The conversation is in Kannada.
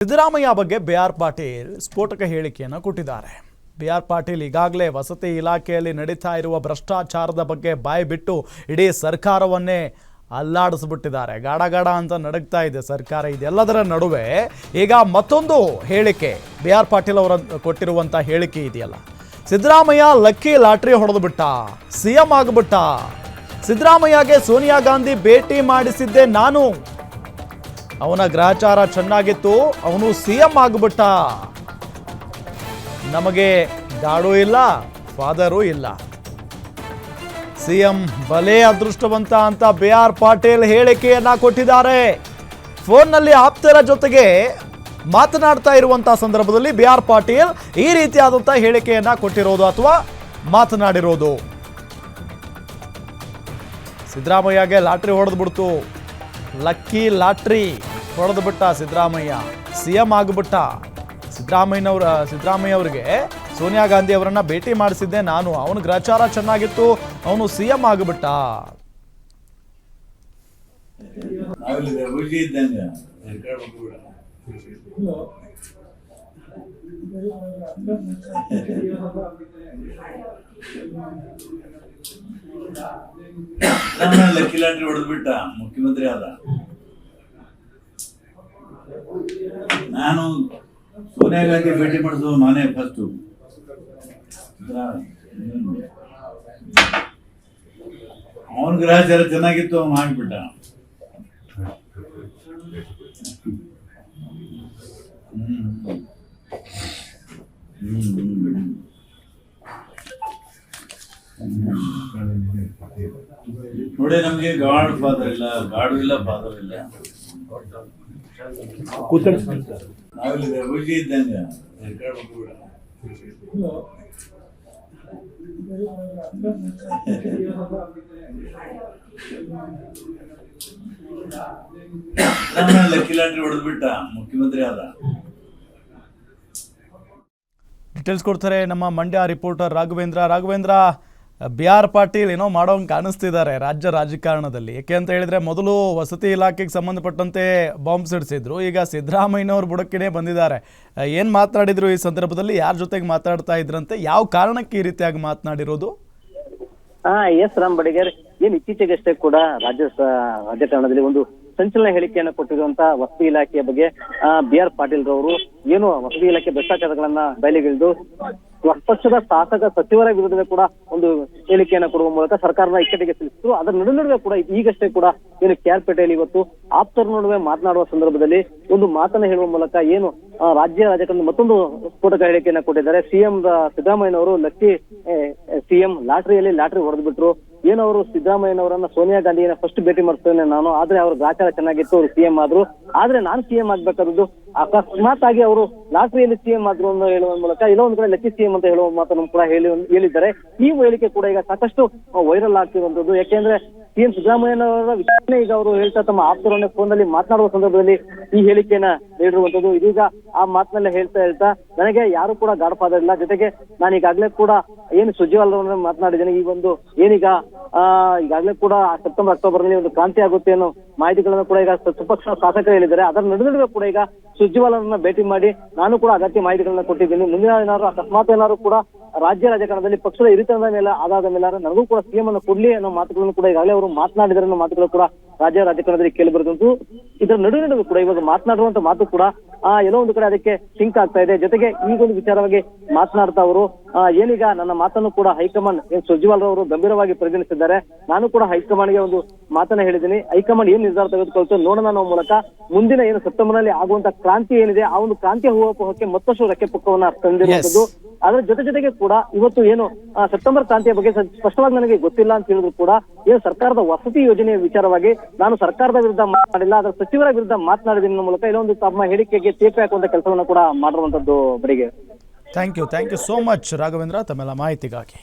ಸಿದ್ದರಾಮಯ್ಯ ಬಗ್ಗೆ ಬಿ.ಆರ್. ಪಾಟೀಲ್ ಸ್ಫೋಟಕ ಹೇಳಿಕೆಯನ್ನು ಕೊಟ್ಟಿದ್ದಾರೆ. ಬಿ.ಆರ್. ಪಾಟೀಲ್ ಈಗಾಗಲೇ ವಸತಿ ಇಲಾಖೆಯಲ್ಲಿ ನಡೀತಾ ಇರುವ ಭ್ರಷ್ಟಾಚಾರದ ಬಗ್ಗೆ ಬಾಯಿ ಬಿಟ್ಟು ಇಡೀ ಸರ್ಕಾರವನ್ನೇ ಅಲ್ಲಾಡಿಸ್ಬಿಟ್ಟಿದ್ದಾರೆ. ಗಾಡ ಅಂತ ನಡಗ್ತಾ ಇದೆ ಸರ್ಕಾರ. ಇದೆಲ್ಲದರ ನಡುವೆ ಈಗ ಮತ್ತೊಂದು ಹೇಳಿಕೆ ಬಿ.ಆರ್. ಪಾಟೀಲ್ ಅವರ ಕೊಟ್ಟಿರುವಂಥ ಹೇಳಿಕೆ ಇದೆಯಲ್ಲ, ಸಿದ್ದರಾಮಯ್ಯ ಲಕ್ಕಿ ಲಾಟ್ರಿ ಹೊಡೆದುಬಿಟ್ಟ, ಸಿಎಂ ಆಗಿಬಿಟ್ಟ. ಸಿದ್ದರಾಮಯ್ಯಗೆ ಸೋನಿಯಾ ಗಾಂಧಿ ಭೇಟಿ ಮಾಡಿಸಿದ್ದೆ ನಾನು, ಅವನ ಗ್ರಹಚಾರ ಚೆನ್ನಾಗಿತ್ತು, ಅವನು ಸಿಎಂ ಆಗಿಬಿಟ್ಟ. ನಮಗೆ ಗಾಡು ಇಲ್ಲ, ಫಾದರು ಇಲ್ಲ. ಸಿಎಂ ಬಲೆ ಅದೃಷ್ಟವಂತ ಅಂತ ಬಿ.ಆರ್. ಪಾಟೀಲ್ ಹೇಳಿಕೆಯನ್ನ ಕೊಟ್ಟಿದ್ದಾರೆ. ಫೋನ್ನಲ್ಲಿ ಆಪ್ತರ ಜೊತೆಗೆ ಮಾತನಾಡ್ತಾ ಇರುವಂತಹ ಸಂದರ್ಭದಲ್ಲಿ ಬಿ.ಆರ್. ಪಾಟೀಲ್ ಈ ರೀತಿಯಾದಂತಹ ಹೇಳಿಕೆಯನ್ನ ಕೊಟ್ಟಿರೋದು ಅಥವಾ ಮಾತನಾಡಿರೋದು. ಸಿದ್ದರಾಮಯ್ಯಗೆ ಲಾಟ್ರಿ ಹೊಡೆದ್ಬಿಡ್ತು, ಲಕ್ಕಿ ಲಾಟ್ರಿ ಹೊಡೆದು ಬಿಟ್ಟ ಸಿದ್ದರಾಮಯ್ಯ, ಸಿಎಂ ಆಗಿಬಿಟ್ಟ. ಸಿದ್ದರಾಮಯ್ಯ ಅವರಿಗೆ ಸೋನಿಯಾ ಗಾಂಧಿ ಅವರನ್ನ ಭೇಟಿ ಮಾಡಿಸಿದ್ದೆ ನಾನು, ಅವನ ಗ್ರಹಚಾರ ಚೆನ್ನಾಗಿತ್ತು, ಅವನು ಸಿಎಂ ಆಗಿಬಿಟ್ಟ. ಲಕ್ಕಿ ಲಾಟ್ರಿ ಹೊಡೆದ್ಬಿಟ್ಟ, ಮುಖ್ಯಮಂತ್ರಿ ಆದ. ನಾನು ಸೋನಿಯಾ ಗಾಂಧಿ ಭೇಟಿ ಮಾಡಿಸೋ ನಾನೇ ಫಸ್ಟ್. ಅವನ ಗ್ರಹಚಾರ ಚೆನ್ನಾಗಿತ್ತು, ಅವನು ಆಗ್ಬಿಟ್ಟ. ನೋಡಿ, ನಮ್ಗೆ ಗಾಡ್ ಫಾದರ್ ಇಲ್ಲ, ಗಾಡು ಇಲ್ಲ, ಫಾದರ್ ಇಲ್ಲ. ನಾವಿಲ್ಲಿ ರುಚಿ ಇದ್ದಂಗ ಲಕ್ಕಿ ಲಾಟ್ರಿ ಹೊಡೆದ್ಬಿಟ್ಟ, ಮುಖ್ಯಮಂತ್ರಿ ಆದ. ಡೀಟೇಲ್ಸ್ ಕೊಡ್ತಾರೆ ನಮ್ಮ ಮಂಡ್ಯ ರಿಪೋರ್ಟರ್ ರಾಘವೇಂದ್ರ. ಬಿ.ಆರ್. ಪಾಟೀಲ್ ಏನೋ ಮಾಡೋಂಗೆ ಕಾಣಿಸ್ತಿದ್ದಾರೆ ರಾಜ್ಯ ರಾಜಕಾರಣದಲ್ಲಿ. ಯಾಕೆ ಅಂತ ಹೇಳಿದ್ರೆ, ಮೊದಲು ವಸತಿ ಇಲಾಖೆಗೆ ಸಂಬಂಧಪಟ್ಟಂತೆ ಬಾಂಬ್ ಸಿಡಿಸಿದ್ರು, ಈಗ ಸಿದ್ದರಾಮಯ್ಯನವ್ರ ಬುಡಕ್ಕೇನೆ ಬಂದಿದ್ದಾರೆ. ಏನು ಮಾತನಾಡಿದ್ರು ಈ ಸಂದರ್ಭದಲ್ಲಿ, ಯಾರ ಜೊತೆಗೆ ಮಾತಾಡ್ತಾ ಇದ್ರಂತೆ, ಯಾವ ಕಾರಣಕ್ಕೆ ಈ ರೀತಿಯಾಗಿ ಮಾತನಾಡಿರೋದು? ಎಸ್ ರಾಮ್ ಬಡಿಗೇರ್, ಏನ್ ಇತ್ತೀಚೆಗಷ್ಟೇ ಕೂಡ ರಾಜಕಾರಣದಲ್ಲಿ ಒಂದು ಸಂಚಲನ ಹೇಳಿಕೆಯನ್ನು ಕೊಟ್ಟಿರುವಂತಹ ವಸತಿ ಇಲಾಖೆಯ ಬಗ್ಗೆ ಬಿ.ಆರ್. ಪಾಟೀಲ್ ರವರು ಏನು ವಸತಿ ಇಲಾಖೆ ಭ್ರಷ್ಟಾಚಾರಗಳನ್ನ ಬಯಲಿಗಿಳಿದು ಪಕ್ಷದ ಶಾಸಕ ಸಚಿವರ ವಿರುದ್ಧವೇ ಕೂಡ ಒಂದು ಹೇಳಿಕೆಯನ್ನು ಕೊಡುವ ಮೂಲಕ ಸರ್ಕಾರದ ಇಕ್ಕಟ್ಟಿಗೆ ತಿಳಿಸಿದ್ರು. ಅದರ ನಡುವೆ ಕೂಡ ಈಗಷ್ಟೇ ಕೂಡ ಏನು ಕೆ.ಆರ್.ಪೇಟೆಯಲ್ಲಿ ಇವತ್ತು ಆಪ್ತರ ನಡುವೆ ಮಾತನಾಡುವ ಸಂದರ್ಭದಲ್ಲಿ ಒಂದು ಮಾತನ್ನ ಹೇಳುವ ಮೂಲಕ ಏನು ರಾಜ್ಯ ರಾಜಕಾರಣದ ಮತ್ತೊಂದು ಸ್ಫೋಟಕ ಹೇಳಿಕೆಯನ್ನು ಕೊಟ್ಟಿದ್ದಾರೆ. ಸಿಎಂ ಸಿದ್ದರಾಮಯ್ಯನವರು ಲಕ್ಕಿ ಸಿಎಂ ಲಾಟ್ರಿಯಲ್ಲಿ ಲಾಟ್ರಿ ಹೊಡೆದು ಬಿಟ್ರು. ಏನು ಅವರು ಸಿದ್ದರಾಮಯ್ಯನವರನ್ನ ಸೋನಿಯಾ ಗಾಂಧಿಯನ್ನ ಫಸ್ಟ್ ಭೇಟಿ ಮಾಡ್ತೇನೆ ನಾನು, ಆದ್ರೆ ಅವ್ರ ಗ್ರಾಚಾರ ಚೆನ್ನಾಗಿತ್ತು, ಅವರು ಸಿಎಂ ಆದ್ರು. ಆದ್ರೆ ನಾನು ಸಿಎಂ ಆಗ್ಬೇಕಾದ್ದು ಅಕಸ್ಮಾತ್ ಆಗಿ ಅವರು ಲಾಟ್ರಿಯಲ್ಲಿ ಸಿಎಂ ಆದ್ರು ಅಂತ ಹೇಳುವ ಮೂಲಕ ಇಲ್ಲ ಒಂದ್ ಕಡೆ ಲಕ್ಕಿ ಸಿಎಂ ಅಂತ ಹೇಳುವ ಮಾತನ್ನು ಕೂಡ ಹೇಳಿದ್ದಾರೆ. ಈ ಹೇಳಿಕೆ ಕೂಡ ಈಗ ಸಾಕಷ್ಟು ವೈರಲ್ ಆಗ್ತಿರುವಂತದ್ದು. ಯಾಕೆಂದ್ರೆ ಸಿಎಂ ಸಿದ್ದರಾಮಯ್ಯನವರ ವಿಚಾರಣೆ ಈಗ ಅವರು ಹೇಳ್ತಾ ತಮ್ಮ ಆಪ್ತರನ್ನೇ ಫೋನ್ನಲ್ಲಿ ಮಾತನಾಡುವ ಸಂದರ್ಭದಲ್ಲಿ ಈ ಹೇಳಿಕೆಯನ್ನ ನೀಡಿರುವಂತದ್ದು. ಇದೀಗ ಆ ಮಾತನ್ನೆಲ್ಲ ಹೇಳ್ತಾ ನನಗೆ ಯಾರು ಕೂಡ ಗಾಡ್ ಫಾದರ್ ಇಲ್ಲ, ಜೊತೆಗೆ ನಾನು ಈಗಾಗಲೇ ಕೂಡ ಏನು ಸುಜ್ಜಿವಾಲರನ್ನ ಮಾತನಾಡಿದ್ದೇನೆ. ಈ ಒಂದು ಏನೀಗ ಈಗಾಗಲೇ ಕೂಡ ಸೆಪ್ಟೆಂಬರ್ ಅಕ್ಟೋಬರ್ ನಲ್ಲಿ ಒಂದು ಕ್ರಾಂತಿ ಆಗುತ್ತೆ ಅನ್ನೋ ಮಾಹಿತಿಗಳನ್ನು ಕೂಡ ಈಗ ಸ್ವಪಕ್ಷ ಶಾಸಕರು ಹೇಳಿದ್ದಾರೆ. ಅದರ ನಡುವೆ ಕೂಡ ಈಗ ಸುಜ್ಜಿವಾಲರನ್ನ ಭೇಟಿ ಮಾಡಿ ನಾನು ಕೂಡ ಅಗತ್ಯ ಮಾಹಿತಿಗಳನ್ನ ಕೊಟ್ಟಿದ್ದೀನಿ. ಮುಂದಿನ ಏನಾದ್ರು ಅಕಸ್ಮಾತ್ ಏನಾದ್ರು ಕೂಡ ರಾಜ್ಯ ರಾಜಕಾರಣದಲ್ಲಿ ಪಕ್ಷದ ಹಿರಿತನದ ಮೇಲೆ ಆದಾದ ಮೇಲೆ ನನಗೂ ಕೂಡ ಸಿಎಂ ಅನ್ನು ಕೊಡ್ಲಿ ಅನ್ನೋ ಮಾತುಗಳನ್ನು ಕೂಡ ಈಗಾಗಲೇ ಅವರು ಮಾತನಾಡಿದರೆ ಅನ್ನೋ ಮಾತುಗಳು ಕೂಡ ರಾಜ್ಯ ರಾಜಕಾರಣದಲ್ಲಿ ಕೇಳಿ ಬರುತ್ತಂತೂ. ಇದರ ನಡುವೆ ಕೂಡ ಇವಾಗ ಮಾತನಾಡುವಂತ ಮಾತು ಕೂಡ ಎಲ್ಲೋ ಒಂದು ಕಡೆ ಅದಕ್ಕೆ ಸಿಂಕ್ ಆಗ್ತಾ ಇದೆ. ಜೊತೆಗೆ ಈಗೊಂದು ವಿಚಾರವಾಗಿ ಮಾತನಾಡ್ತಾ ಅವರು ಏನೀಗ ನನ್ನ ಮಾತನ್ನು ಕೂಡ ಹೈಕಮಾಂಡ್ ಸುರ್ಜೇವಾಲರವರು ಗಂಭೀರವಾಗಿ ಪರಿಗಣಿಸಿದ್ದಾರೆ. ನಾನು ಕೂಡ ಹೈಕಮಾಂಡ್ಗೆ ಒಂದು ಮಾತನ್ನ ಹೇಳಿದ್ದೀನಿ. ಹೈಕಮಾಂಡ್ ಏನ್ ನಿರ್ಧಾರ ತೆಗೆದುಕೊಳ್ತು ನೋಡೋಣ ಅನ್ನೋ ಮೂಲಕ ಮುಂದಿನ ಏನು ಸೆಪ್ಟೆಂಬರ್ ನಲ್ಲಿ ಆಗುವಂತ ಕ್ರಾಂತಿ ಏನಿದೆ ಆ ಒಂದು ಕ್ರಾಂತಿಯ ಹೂವಕ್ಕೆ ಮತ್ತಷ್ಟು ರೆಕ್ಕೆ ಪುಕ್ಕವನ್ನ ತಂದಿರುವಂತದ್ದು. ಅದರ ಜೊತೆಗೆ ಕೂಡ ಇವತ್ತು ಏನು ಸೆಪ್ಟೆಂಬರ್ ಕ್ರಾಂತಿಯ ಬಗ್ಗೆ ಸ್ಪಷ್ಟವಾಗಿ ನನಗೆ ಗೊತ್ತಿಲ್ಲ ಅಂತ ಹೇಳಿದ್ರು ಕೂಡ ಏನು ಸರ್ಕಾರದ ವಸತಿ ಯೋಜನೆಯ ವಿಚಾರವಾಗಿ ನಾನು ಸರ್ಕಾರದ ವಿರುದ್ಧ ಮಾತನಾಡಿಲ್ಲ, ಅದರ ಸಚಿವರ ವಿರುದ್ಧ ಮಾತನಾಡಿದ ಮೂಲಕ ಇಲ್ಲೊಂದು ತಮ್ಮ ಹೇಳಿಕೆಗೆ ತೇಪೆ ಹಾಕುವಂತ ಕೆಲಸವನ್ನು ಕೂಡ ಮಾಡಿರುವಂತದ್ದು. ಬಡಿಗೆ thank you so much Raghavendra ತಮ್ಮೆಲ್ಲ ಮಾಹಿತಿಗಾಗಿ.